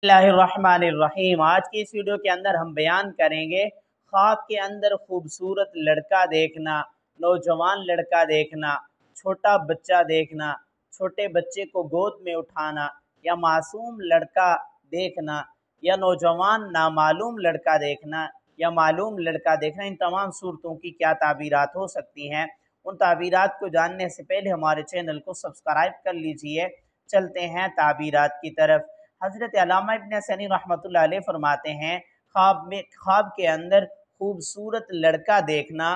बिस्मिल्लाहिर्रहमानिर्रहीम। आज की इस वीडियो के अंदर हम बयान करेंगे ख्वाब के अंदर खूबसूरत लड़का देखना, नौजवान लड़का देखना, छोटा बच्चा देखना, छोटे बच्चे को गोद में उठाना, या मासूम लड़का देखना, या नौजवान नामालूम लड़का देखना, या मालूम लड़का देखना। इन तमाम सूरतों की क्या ताबीरात हो सकती हैं, उन ताबीरात को जानने से पहले हमारे चैनल को सब्सक्राइब कर लीजिए। चलते हैं ताबीरात की तरफ। हज़रत अल्लामा इब्न सनी रहमतुल्लाह अलैह फरमाते हैं, ख्वाब के अंदर खूबसूरत लड़का देखना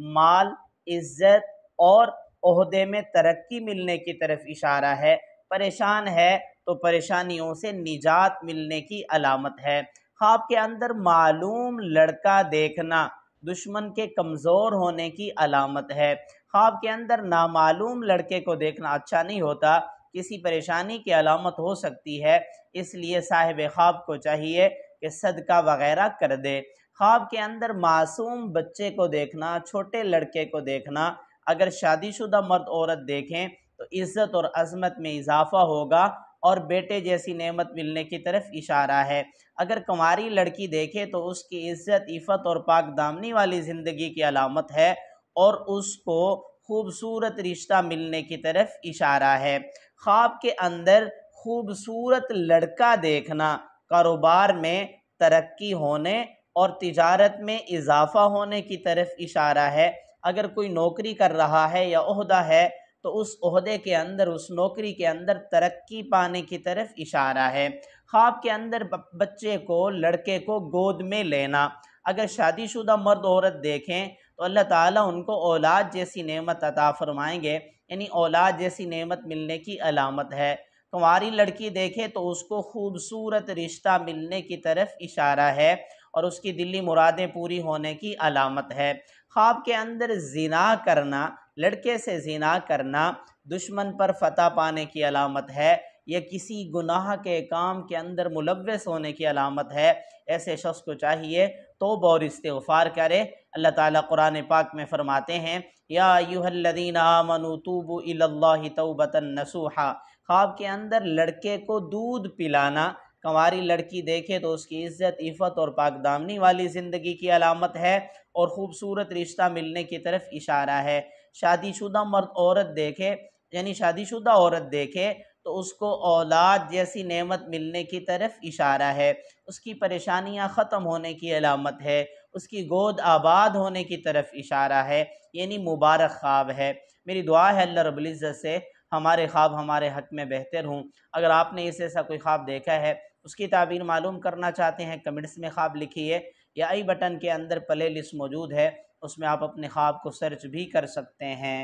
माल, इज़्ज़त और ओहदे में तरक्की मिलने की तरफ इशारा है। परेशान है तो परेशानियों से निजात मिलने की अलामत है। ख्वाब के अंदर मालूम लड़का देखना दुश्मन के कमज़ोर होने की अलामत है। ख्वाब के अंदर नामालूम लड़के को देखना अच्छा नहीं होता, किसी परेशानी की अलामत हो सकती है। इसलिए साहिब ख्वाब को चाहिए कि सदका वगैरह कर दे। ख्वाब के अंदर मासूम बच्चे को देखना, छोटे लड़के को देखना, अगर शादीशुदा मर्द औरत देखें तो इज़्ज़त और अज़मत में इजाफ़ा होगा और बेटे जैसी नेमत मिलने की तरफ इशारा है। अगर कुंवारी लड़की देखे तो उसकी इज़्ज़त, इफ़त और पाक दामनी वाली ज़िंदगी की अलामत है और उसको खूबसूरत रिश्ता मिलने की तरफ इशारा है। ख्वाब के अंदर खूबसूरत लड़का देखना कारोबार में तरक्की होने और तिजारत में इजाफ़ा होने की तरफ इशारा है। अगर कोई नौकरी कर रहा है या ओहदा है तो उस ओहदे के अंदर, उस नौकरी के अंदर तरक्की पाने की तरफ इशारा है। ख्वाब के अंदर बच्चे को, लड़के को गोद में लेना, अगर शादीशुदा मर्द औरत देखें तो अल्लाह ताला उनको औलाद जैसी नेमत अता फरमाएंगे, यानी औलाद जैसी नेमत मिलने की अलामत है। कुंवारी लड़की देखे तो उसको खूबसूरत रिश्ता मिलने की तरफ इशारा है और उसकी दिली मुरादें पूरी होने की अलामत है। ख्वाब के अंदर ज़िना करना, लड़के से ज़िना करना दुश्मन पर फतह पाने की अलामत है या किसी गुनाह के काम के अंदर मुलव्वस होने की अलामत है। ऐसे शख्स को चाहिए तौबा और इस्तिग़फ़ार करे। अल्लाह ताला कुरान पाक में फरमाते हैं, या अय्युहल्लज़ीना आमनू तूबू इलल्लाहि तौबतन नसूहा। ख्वाब के अंदर लड़के को दूध पिलाना, कंवारी लड़की देखे तो उसकी इज़्ज़त, इफ़त और पाकदामनी वाली ज़िंदगी की अलामत है और ख़ूबसूरत रिश्ता मिलने की तरफ इशारा है। शादीशुदा मर्द औरत देखे, यानी शादीशुदा औरत देखे तो उसको औलाद जैसी नेमत मिलने की तरफ इशारा है। उसकी परेशानियां ख़त्म होने की अलामत है, उसकी गोद आबाद होने की तरफ इशारा है, यानी मुबारक ख्वाब है। मेरी दुआ है अल्लाह रब्बुल इज़्ज़त से हमारे ख्वाब हमारे हक़ में बेहतर हों। अगर आपने इस ऐसा कोई ख्वाब देखा है, उसकी ताबीर मालूम करना चाहते हैं, कमेंट्स में ख्वाब लिखिए या आई बटन के अंदर प्ले लिस्ट मौजूद है, उसमें आप अपने ख्वाब को सर्च भी कर सकते हैं।